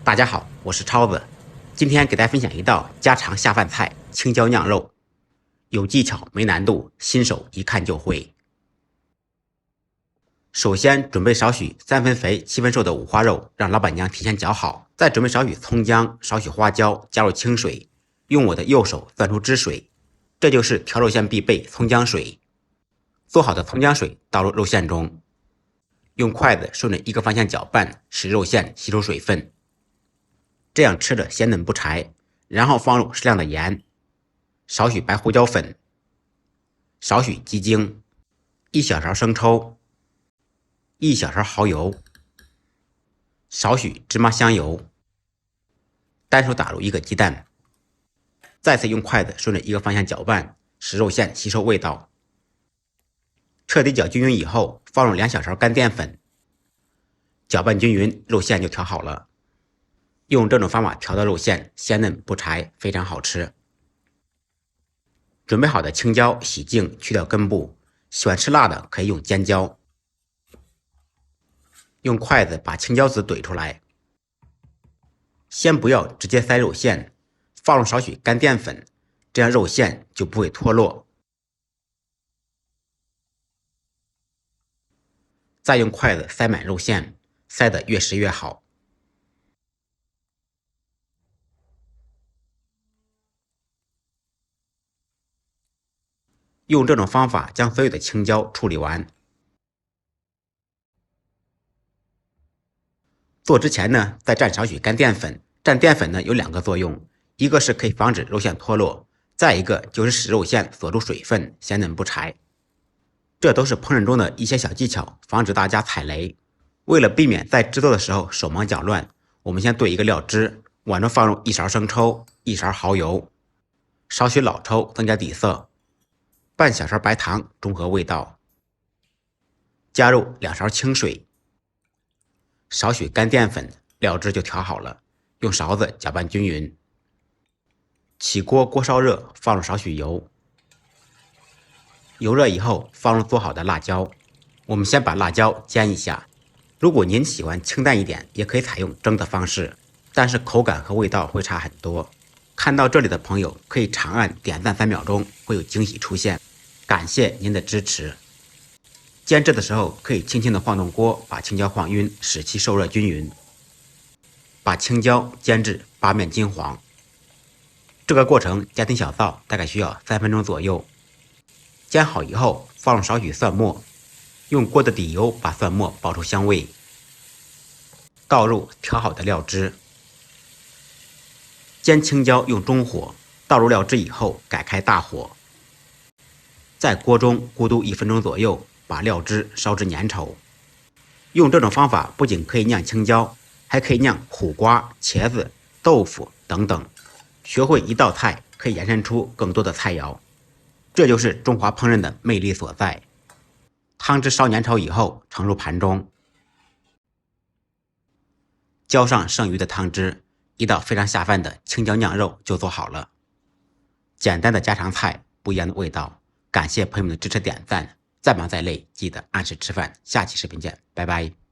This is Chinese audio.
大家好，我是超子，今天给大家分享一道家常下饭菜——青椒酿肉，有技巧没难度，新手一看就会。首先准备少许3分肥7分瘦的五花肉，让老板娘提前绞好，再准备少许葱姜、少许花椒，加入清水，用我的右手攥出汁水，这就是调肉馅必备葱姜水。做好的葱姜水倒入肉馅中，用筷子顺着一个方向搅拌，使肉馅吸收水分。这样吃着鲜嫩不柴，然后放入适量的盐，少许白胡椒粉，少许鸡精，1小勺生抽，1小勺蚝油，少许芝麻香油，单手打入1个鸡蛋，再次用筷子顺着一个方向搅拌，使肉馅吸收味道。彻底搅均匀以后，放入2小勺干淀粉，搅拌均匀，肉馅就调好了。用这种方法调的肉馅鲜嫩不柴，非常好吃。准备好的青椒洗净，去掉根部，喜欢吃辣的可以用尖椒。用筷子把青椒籽怼出来，先不要直接塞肉馅，放入少许干淀粉，这样肉馅就不会脱落。再用筷子塞满肉馅，塞得越实越好。用这种方法将所有的青椒处理完。做之前呢，再蘸少许干淀粉。蘸淀粉呢有2个作用，一个是可以防止肉馅脱落，再一个就是使肉馅锁住水分，鲜嫩不柴。这都是烹饪中的一些小技巧，防止大家踩雷。为了避免在制作的时候手忙脚乱，我们先兑一个料汁，碗中放入1勺生抽，1勺蚝油，少许老抽增加底色，半小勺白糖中和味道，加入2勺清水，少许干淀粉，料汁就调好了，用勺子搅拌均匀。起锅，锅烧热，放入少许油，油热以后放入做好的辣椒，我们先把辣椒煎一下。如果您喜欢清淡一点，也可以采用蒸的方式，但是口感和味道会差很多。看到这里的朋友可以长按点赞3秒钟，会有惊喜出现。感谢您的支持。煎制的时候可以轻轻的晃动锅，把青椒晃晕，使其受热均匀。把青椒煎至8面金黄。这个过程家庭小灶大概需要3分钟左右。煎好以后放入少许蒜末，用锅的底油把蒜末爆出香味，倒入调好的料汁。煎青椒用中火，倒入料汁以后改开大火，在锅中咕嘟1分钟左右，把料汁烧至粘稠。用这种方法不仅可以酿青椒，还可以酿苦瓜、茄子、豆腐等等。学会一道菜，可以延伸出更多的菜肴，这就是中华烹饪的魅力所在。汤汁烧粘稠以后，盛入盘中，浇上剩余的汤汁，一道非常下饭的青椒酿肉就做好了。简单的家常菜，不一样的味道。感谢朋友们的支持点赞，再忙再累，记得按时吃饭。下期视频见，拜拜。